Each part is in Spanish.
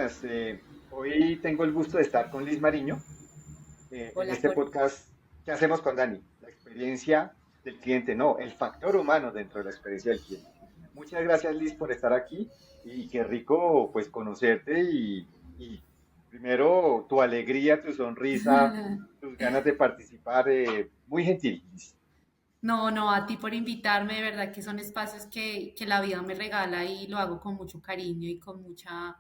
buenas. Hoy tengo el gusto de estar con Liz Mariño en Hola, este podcast que hacemos con Dani, la experiencia del cliente, no, el factor humano dentro de la experiencia del cliente. Muchas gracias, Liz, por estar aquí y qué rico pues conocerte y primero tu alegría, tu sonrisa, tus ganas de participar, muy gentil, Liz. no, no, a ti por invitarme, de verdad que son espacios que la vida me regala y lo hago con mucho cariño y con mucha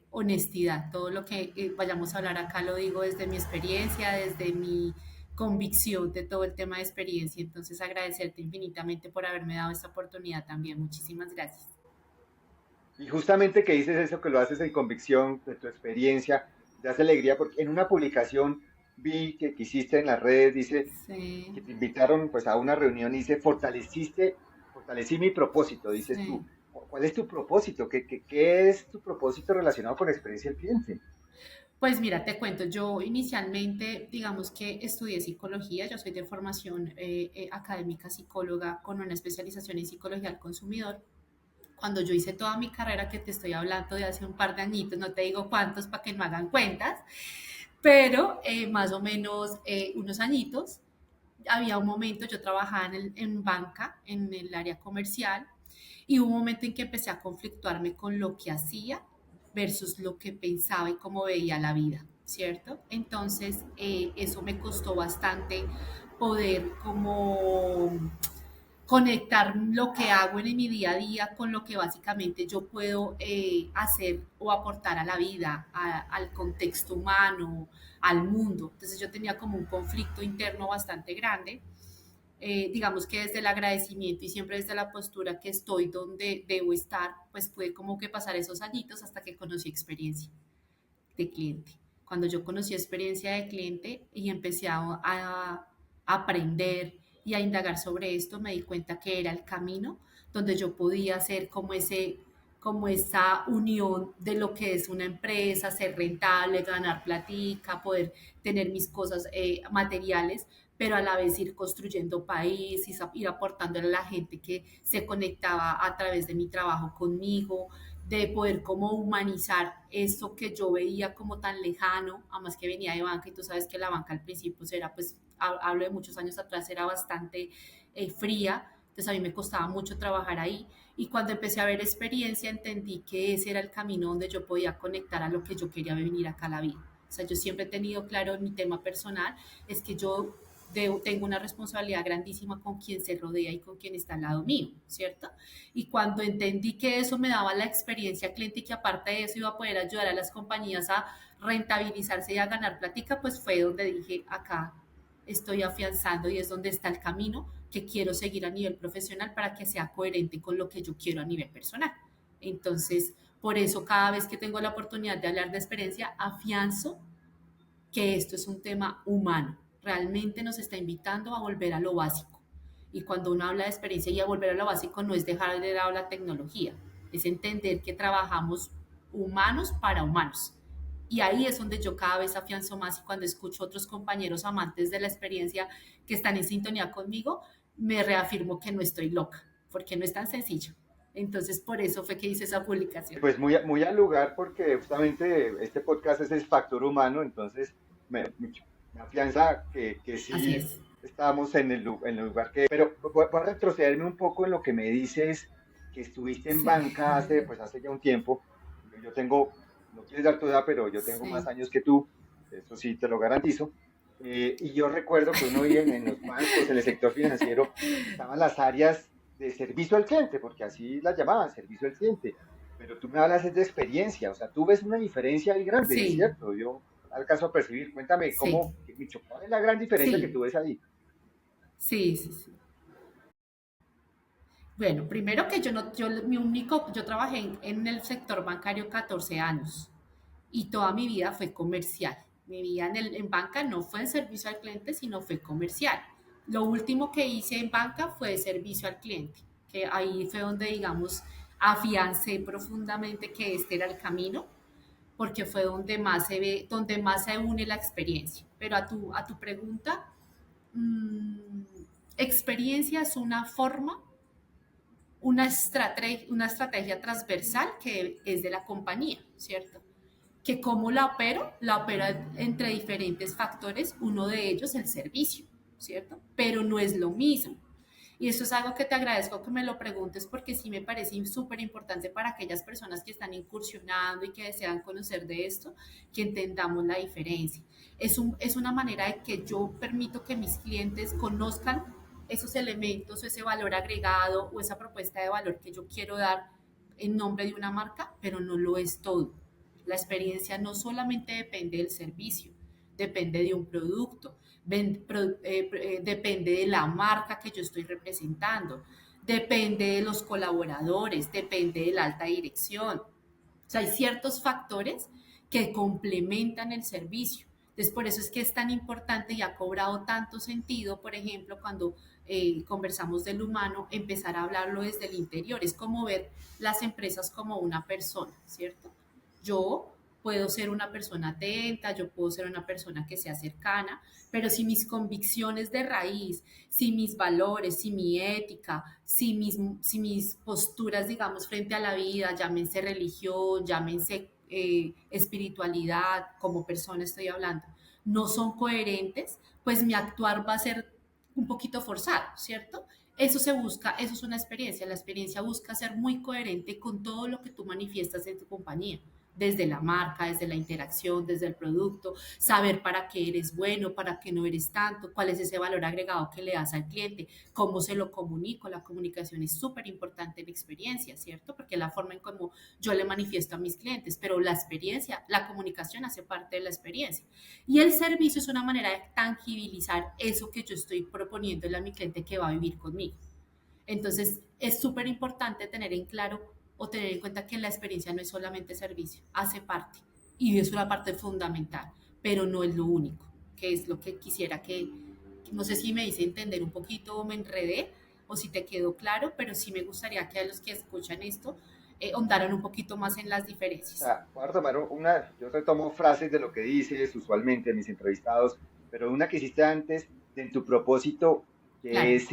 honestidad. Todo lo que vayamos a hablar acá lo digo desde mi experiencia, desde mi convicción de todo el tema de experiencia. Entonces agradecerte infinitamente por haberme dado esta oportunidad también. Muchísimas gracias. Y justamente que dices eso, que lo haces en convicción de tu experiencia, te hace alegría, porque en una publicación vi que hiciste en las redes, dice Sí, que te invitaron pues a una reunión y dice, fortalecí mi propósito, dices sí. tú. ¿Cuál es tu propósito? ¿Qué es tu propósito relacionado con la experiencia del cliente? Pues mira, te cuento, yo inicialmente, digamos que estudié psicología, yo soy de formación académica psicóloga con una especialización en psicología del consumidor. Cuando yo hice toda mi carrera, que te estoy hablando de hace un par de añitos, no te digo cuántos para que no hagan cuentas, pero más o menos unos añitos, había un momento, yo trabajaba en banca, en el área comercial, y hubo un momento en que empecé a conflictuarme con lo que hacía versus lo que pensaba y cómo veía la vida, ¿cierto? Entonces, eso me costó bastante poder como conectar lo que hago en mi día a día con lo que básicamente yo puedo hacer o aportar a la vida, al contexto humano, al mundo. Entonces yo tenía como un conflicto interno bastante grande. Digamos que desde el agradecimiento y siempre desde la postura que estoy donde debo estar, pues pude como que pasar esos añitos hasta que conocí experiencia de cliente. Cuando yo conocí experiencia de cliente y empecé a aprender y a indagar sobre esto, me di cuenta que era el camino donde yo podía hacer como esa unión de lo que es una empresa, ser rentable, ganar platica, poder tener mis cosas materiales, pero a la vez ir construyendo país, ir aportándole a la gente que se conectaba a través de mi trabajo conmigo, de poder como humanizar eso que yo veía como tan lejano, además que venía de banca y tú sabes que la banca al principio era, pues, hablo de muchos años atrás, era bastante fría, entonces a mí me costaba mucho trabajar ahí y cuando empecé a ver experiencia entendí que ese era el camino donde yo podía conectar a lo que yo quería venir acá a la vida. O sea, yo siempre he tenido claro en mi tema personal, es que yo tengo una responsabilidad grandísima con quien se rodea y con quien está al lado mío, ¿cierto? Y cuando entendí que eso me daba la experiencia cliente y que aparte de eso iba a poder ayudar a las compañías a rentabilizarse y a ganar plática, pues fue donde dije, acá estoy afianzando y es donde está el camino que quiero seguir a nivel profesional para que sea coherente con lo que yo quiero a nivel personal. Entonces, por eso cada vez que tengo la oportunidad de hablar de experiencia, afianzo que esto es un tema humano. Realmente nos está invitando a volver a lo básico. Y cuando uno habla de experiencia y a volver a lo básico no es dejar de lado la tecnología, es entender que trabajamos humanos para humanos. Y ahí es donde yo cada vez afianzo más y cuando escucho otros compañeros amantes de la experiencia que están en sintonía conmigo, me reafirmo que no estoy loca, porque no es tan sencillo. Entonces, por eso fue que hice esa publicación. Pues muy al lugar porque justamente este podcast es el factor humano, entonces me afianza que Así sí es. estábamos en el lugar que... Pero voy a retrocederme un poco en lo que me dices, que estuviste en Sí, banca pues hace ya un tiempo. Yo tengo, no quieres dar tu edad, pero yo tengo más sí, años que tú, eso sí te lo garantizo. Y yo recuerdo que uno veía en los bancos, en el sector financiero, estaban las áreas de servicio al cliente, porque así las llamaban, servicio al cliente. Pero tú me hablas es de experiencia, o sea, tú ves una diferencia ahí grande, ¿es sí, cierto? Yo alcanzo a percibir, cuéntame sí. cómo, Micho, ¿cuál es la gran diferencia que Sí, tú ves ahí? sí, sí, sí. Bueno, primero que yo no, yo trabajé en el sector bancario 14 años y toda mi vida fue comercial. Mi vida en banca no fue en servicio al cliente, sino fue comercial. Lo último que hice en banca fue servicio al cliente, que ahí fue donde, digamos, afiancé profundamente que este era el camino, porque fue donde más se ve, donde más se une la experiencia. Pero a tu pregunta, mmm, experiencia es una forma, una estrategia transversal que es de la compañía, ¿cierto? Que cómo la opero entre diferentes factores, uno de ellos el servicio, ¿cierto? Pero no es lo mismo. Y eso es algo que te agradezco que me lo preguntes porque sí me parece súper importante para aquellas personas que están incursionando y que desean conocer de esto, que entendamos la diferencia. Es una manera de que yo permito que mis clientes conozcan esos elementos o ese valor agregado o esa propuesta de valor que yo quiero dar en nombre de una marca, pero no lo es todo. La experiencia no solamente depende del servicio, depende de un producto, depende de la marca que yo estoy representando, depende de los colaboradores, depende de la alta dirección. O sea, hay ciertos factores que complementan el servicio. Entonces, por eso es que es tan importante y ha cobrado tanto sentido, por ejemplo, cuando conversamos del humano, empezar a hablarlo desde el interior. Es como ver las empresas como una persona, ¿cierto? Yo puedo ser una persona atenta, yo puedo ser una persona que sea cercana, pero si mis convicciones de raíz, si mis valores, si mi ética, si mis posturas, digamos, frente a la vida, llámense religión, llámense espiritualidad, como persona estoy hablando, no son coherentes, pues mi actuar va a ser un poquito forzado, ¿cierto? Eso se busca, eso es una experiencia. La experiencia busca ser muy coherente con todo lo que tú manifiestas en tu compañía, desde la marca, desde la interacción, desde el producto, saber para qué eres bueno, para qué no eres tanto, cuál es ese valor agregado que le das al cliente, cómo se lo comunico. La comunicación es súper importante en la experiencia, ¿cierto? Porque es la forma en cómo yo le manifiesto a mis clientes, pero la experiencia, la comunicación hace parte de la experiencia. Y el servicio es una manera de tangibilizar eso que yo estoy proponiéndole a mi cliente que va a vivir conmigo. Entonces, es súper importante tener en claro o tener en cuenta que la experiencia no es solamente servicio, hace parte y es una parte fundamental, pero no es lo único, que es lo que quisiera no sé si me hice entender un poquito o me enredé o si te quedó claro, pero sí me gustaría que a los que escuchan esto ahondaran un poquito más en las diferencias. Sea, voy a tomar yo retomo frases de lo que dices usualmente en mis entrevistados, pero una que hiciste antes en tu propósito, que Claro, es,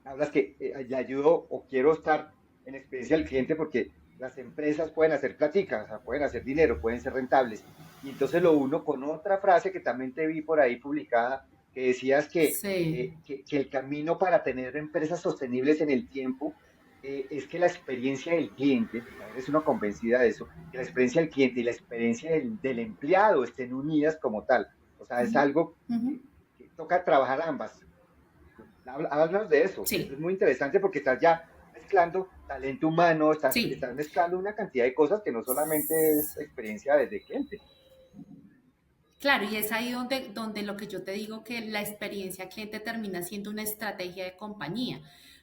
hablas que le ayudo o quiero estar en experiencia del cliente porque las empresas pueden hacer plática, o sea, pueden hacer dinero, pueden ser rentables. Y entonces lo uno con otra frase que también te vi por ahí publicada, que decías sí, que el camino para tener empresas sostenibles en el tiempo es que la experiencia del cliente, eres una convencida de eso, que la experiencia del cliente y la experiencia del empleado estén unidas como tal. O sea, es algo uh -huh. que toca trabajar ambas. Háblanos de eso. Es Sí, muy interesante porque estás ya mezclando talento humano, sí. estás mezclando una cantidad de cosas que no solamente es experiencia desde cliente. Claro, y es ahí donde lo que yo te digo que la experiencia cliente termina siendo una estrategia de compañía,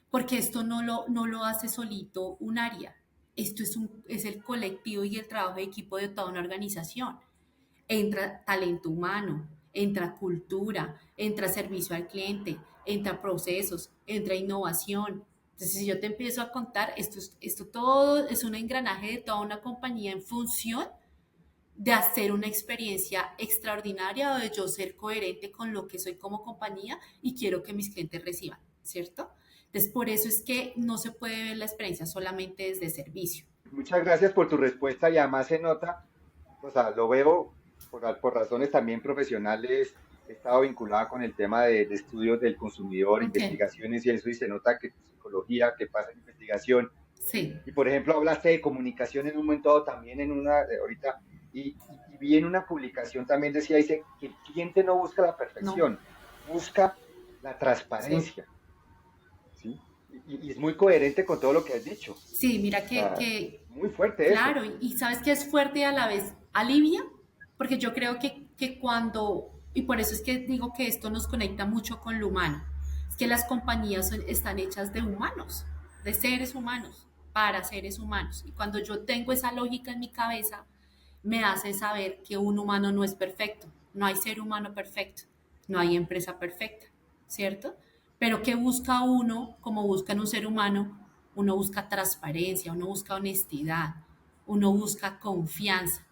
porque esto no lo hace solito un área, esto es el colectivo y el trabajo de equipo de toda una organización. Entra talento humano, entra cultura, entra servicio al cliente, entra procesos, entra innovación. Entonces, si yo te empiezo a contar, esto todo es un engranaje de toda una compañía en función de hacer una experiencia extraordinaria o de yo ser coherente con lo que soy como compañía y quiero que mis clientes reciban, ¿cierto? Entonces, por eso es que no se puede ver la experiencia solamente desde servicio. Muchas gracias por tu respuesta y además se nota, o sea, lo veo por razones también profesionales, he estado vinculada con el tema de estudios del consumidor, Ok, investigaciones y eso, y se nota que tu psicología, que pasa en investigación, sí, y por ejemplo hablaste de comunicación en un momento dado, también en una, ahorita, y vi en una publicación también decía, dice, que el cliente no busca la no, perfección, busca la sí. transparencia, ¿sí? Y es muy coherente con todo lo que has dicho. Sí, mira O sea, que muy fuerte eso. claro, y sabes que es fuerte y a la vez alivia, porque yo creo que cuando, y por eso es que digo que esto nos conecta mucho con lo humano, es que las compañías están hechas de humanos, de seres humanos, para seres humanos. Y cuando yo tengo esa lógica en mi cabeza, me hace saber que un humano no es perfecto, no hay ser humano perfecto, no hay empresa perfecta, ¿cierto? Pero ¿qué busca uno como busca en un ser humano? Uno busca transparencia, uno busca honestidad, uno busca confianza.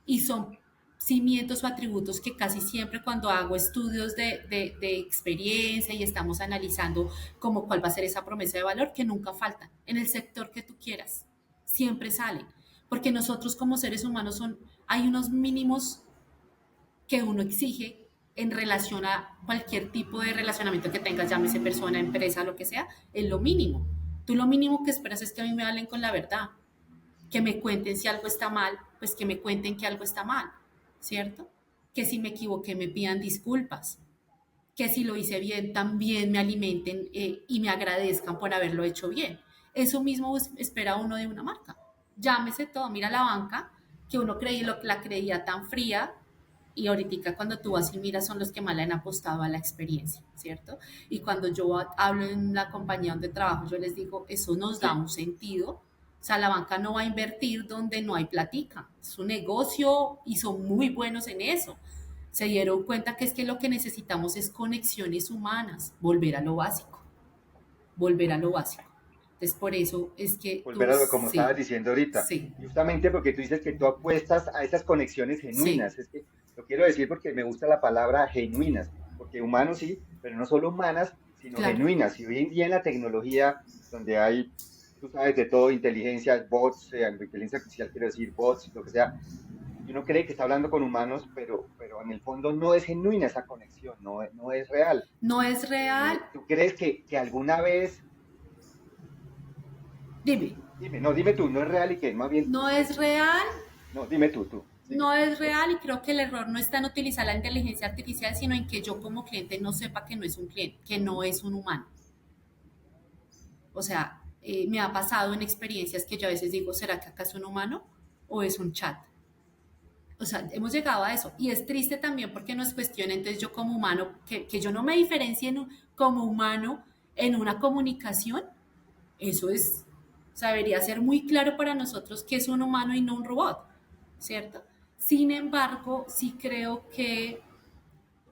Y son cimientos o atributos que casi siempre cuando hago estudios de experiencia y estamos analizando como cuál va a ser esa promesa de valor, que nunca faltan, en el sector que tú quieras, siempre salen, porque nosotros como seres humanos hay unos mínimos que uno exige en relación a cualquier tipo de relacionamiento que tengas, llámese persona, empresa, lo que sea, es lo mínimo. Tú lo mínimo que esperas es que a mí me hablen con la verdad, que me cuenten si algo está mal, pues que me cuenten que algo está mal, ¿cierto? Que si me equivoqué me pidan disculpas, que si lo hice bien también me alimenten y me agradezcan por haberlo hecho bien. Eso mismo espera uno de una marca. Llámese todo, mira la banca, que uno la creía tan fría y ahorita cuando tú vas y miras son los que más le han apostado a la experiencia, ¿cierto? Y cuando yo hablo en la compañía donde trabajo, yo les digo, eso nos da Sí, un sentido. O sea, la banca no va a invertir donde no hay platica. Es un negocio y son muy buenos en eso. Se dieron cuenta que es que lo que necesitamos es conexiones humanas, volver a lo básico, volver a lo básico. Entonces, por eso es que tú, volver a lo como estabas sí, diciendo ahorita. sí, Y justamente porque tú dices que tú apuestas a esas conexiones sí, genuinas. Es que lo quiero decir porque me gusta la palabra genuinas, porque humanos sí, pero no solo humanas, sino claro. genuinas. Y hoy en día en la tecnología, donde hay, tú sabes, de todo, inteligencia, bots, inteligencia artificial, quiero decir, bots, lo que sea, y uno cree que está hablando con humanos, pero en el fondo no es genuina esa conexión, no es real. No es real. ¿Tú crees que alguna vez, Dime, dime, no, dime tú, no es real y que más bien, no es real, no, dime tú, no dime. es real y creo que el error no está en utilizar la inteligencia artificial, sino en que yo como cliente no sepa que no es un cliente, que no es un humano. O sea, me ha pasado en experiencias que yo a veces digo, ¿será que acá es un humano o es un chat? O sea, hemos llegado a eso. Y es triste también porque nos cuestiona, entonces yo como humano, que yo no me diferencie como humano en una comunicación, eso es, o sea, debería ser muy claro para nosotros que es un humano y no un robot, ¿cierto? Sin embargo, sí creo que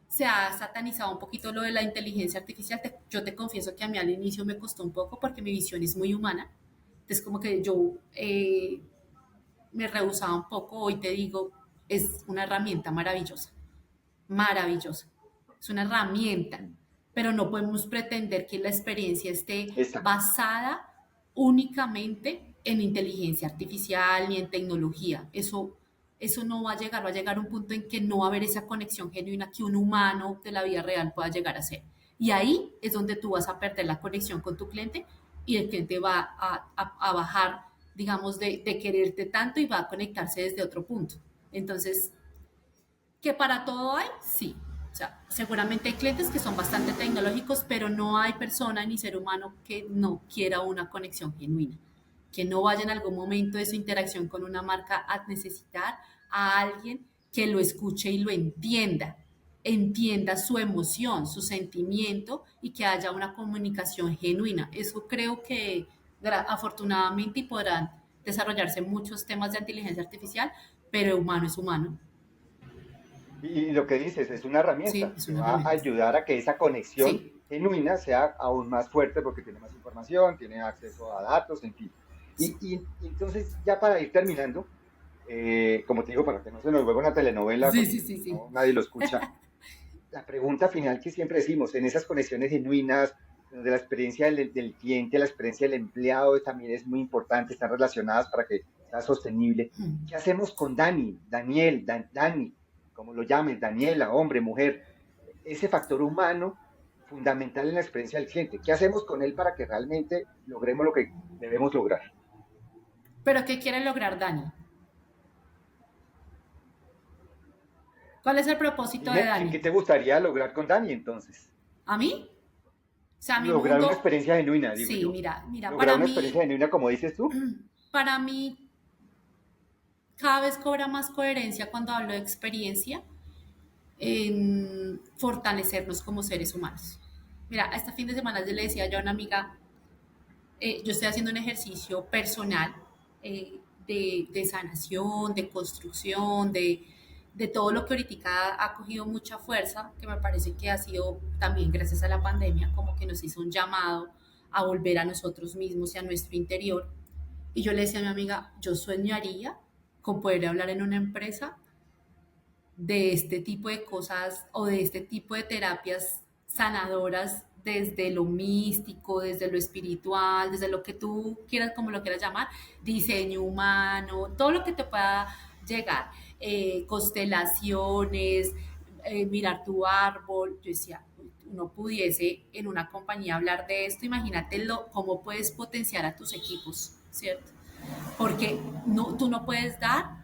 se ha satanizado un poquito lo de la inteligencia artificial. Yo te confieso que a mí al inicio me costó un poco porque mi visión es muy humana. Entonces, como que yo me rehusaba un poco. Hoy te digo, es una herramienta maravillosa, maravillosa. Es una herramienta, pero no podemos pretender que la experiencia esté Exacto. basada únicamente en inteligencia artificial ni en tecnología. Eso no va a llegar a un punto en que no va a haber esa conexión genuina que un humano de la vida real pueda llegar a ser. Y ahí es donde tú vas a perder la conexión con tu cliente y el cliente va a bajar, digamos, de quererte tanto y va a conectarse desde otro punto. Entonces, ¿que para todo hay? Sí. O sea, seguramente hay clientes que son bastante tecnológicos, pero no hay persona ni ser humano que no quiera una conexión genuina, que no vaya en algún momento de su interacción con una marca a necesitar a alguien que lo escuche y lo entienda, entienda su emoción, su sentimiento y que haya una comunicación genuina. Eso creo que afortunadamente y podrán desarrollarse muchos temas de inteligencia artificial, pero humano es humano. Y lo que dices es una Sí, herramienta es que una va a herramienta. ayudar a que esa conexión Sí, genuina sea aún más fuerte porque tiene más información, tiene acceso a datos, en fin. sí. Y entonces, ya para ir terminando, como te digo, para que no se nos vuelva una telenovela, Sí, porque sí, sí, si sí. no nadie lo escucha, la pregunta final que siempre decimos, en esas conexiones genuinas, donde la experiencia del cliente, la experiencia del empleado también es muy importante, están relacionadas para que sea sostenible. ¿Qué hacemos con Dani, Daniel, Dani, como lo llames, Daniela, hombre, mujer? Ese factor humano fundamental en la experiencia del cliente. ¿Qué hacemos con él para que realmente logremos lo que debemos lograr? Pero ¿qué quiere lograr Dani? ¿Cuál es el propósito de Dime, ¿qué, Dani? qué te gustaría lograr con Dani entonces? ¿A mí? O sea, mi Lograr una mundo, experiencia genuina, digo sí, yo. mira, Lograr una experiencia genuina, como dices tú. para mí cada vez cobra más coherencia cuando hablo de experiencia en fortalecernos como seres humanos. Mira, este fin de semana yo le decía yo a una amiga, yo estoy haciendo un ejercicio personal de sanación, de construcción, de todo lo que ahorita ha cogido mucha fuerza, que me parece que ha sido también gracias a la pandemia, como que nos hizo un llamado a volver a nosotros mismos y a nuestro interior. Y yo le decía a mi amiga, yo soñaría con poder hablar en una empresa de este tipo de cosas o de este tipo de terapias sanadoras desde lo místico, desde lo espiritual, desde lo que tú quieras, como lo quieras llamar, diseño humano, todo lo que te pueda llegar, constelaciones, mirar tu árbol. Yo decía, uno pudiese en una compañía hablar de esto, imagínate cómo puedes potenciar a tus equipos, ¿cierto? Porque no, tú no puedes dar,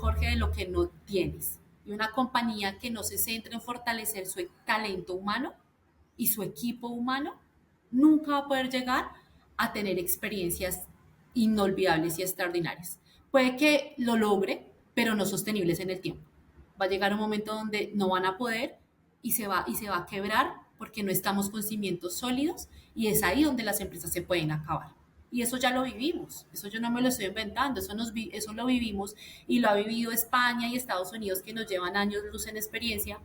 Jorge, de lo que no tienes. Y una compañía que no se centre en fortalecer su talento humano y su equipo humano, nunca va a poder llegar a tener experiencias inolvidables y extraordinarias. Puede que lo logre, pero no sostenibles en el tiempo. Va a llegar un momento donde no van a poder y se va a quebrar porque no estamos con cimientos sólidos, y es ahí donde las empresas se pueden acabar. Y eso ya lo vivimos, eso yo no me lo estoy inventando, eso lo vivimos y lo ha vivido España y Estados Unidos, que nos llevan años luz en experiencia,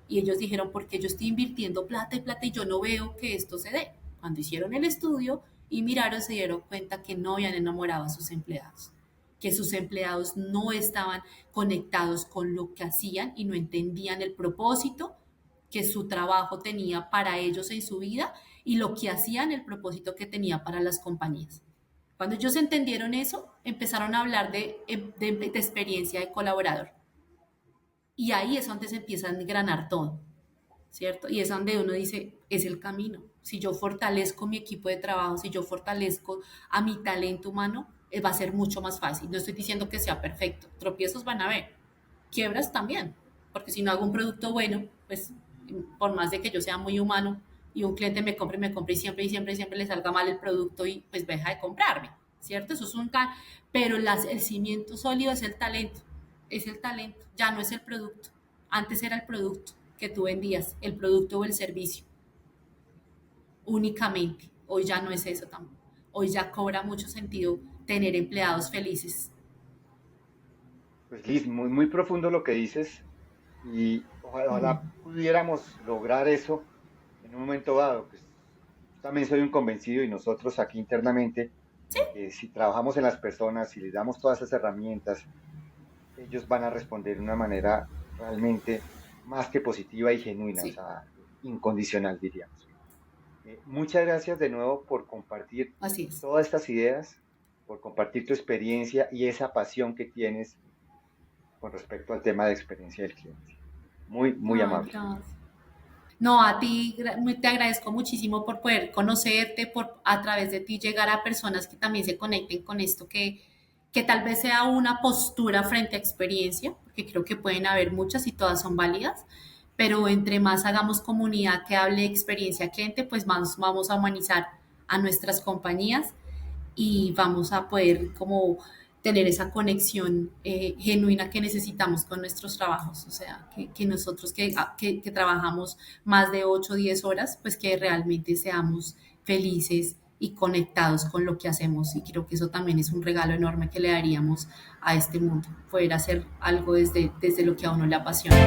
y ellos dijeron, ¿por qué yo estoy invirtiendo plata y plata y yo no veo que esto se dé? Cuando hicieron el estudio y miraron, se dieron cuenta que no habían enamorado a sus empleados, que sus empleados no estaban conectados con lo que hacían y no entendían el propósito que su trabajo tenía para ellos en su vida y lo que hacían, el propósito que tenía para las compañías. Cuando ellos entendieron eso, empezaron a hablar de experiencia de colaborador. Y ahí es donde se empieza a engranar todo, ¿cierto? Y es donde uno dice, es el camino. Si yo fortalezco mi equipo de trabajo, si yo fortalezco a mi talento humano, va a ser mucho más fácil. No estoy diciendo que sea perfecto, tropiezos van a haber, quiebras también, porque si no hago un producto bueno, pues por más de que yo sea muy humano y un cliente me compre y siempre le salga mal el producto y pues deja de comprarme, ¿cierto? Eso es pero el cimiento sólido es el talento, ya no es el producto. Antes era el producto que tú vendías, el producto o el servicio únicamente. Hoy ya no es eso tampoco. Hoy ya cobra mucho sentido tener empleados felices. Pues Liz, muy, muy profundo lo que dices y Mm. ojalá pudiéramos lograr eso en un momento dado. Pues también soy un convencido y nosotros aquí internamente Sí, de que si trabajamos en las personas y les damos todas esas herramientas, ellos van a responder de una manera realmente más que positiva y genuina, o sí, sea, incondicional, diríamos. Muchas gracias de nuevo por compartir así es. todas estas ideas, por compartir tu experiencia y esa pasión que tienes con respecto al tema de experiencia del cliente. Muy, muy Ay, amable. gracias. No, a ti te agradezco muchísimo por poder conocerte, por a través de ti llegar a personas que también se conecten con esto, que tal vez sea una postura frente a experiencia, porque creo que pueden haber muchas y todas son válidas, pero entre más hagamos comunidad que hable de experiencia cliente, pues más vamos a humanizar a nuestras compañías y vamos a poder como tener esa conexión genuina que necesitamos con nuestros trabajos, o sea, que nosotros que trabajamos más de 8 o 10 horas, pues que realmente seamos felices y conectados con lo que hacemos, y creo que eso también es un regalo enorme que le daríamos a este mundo, poder hacer algo desde lo que a uno le apasiona.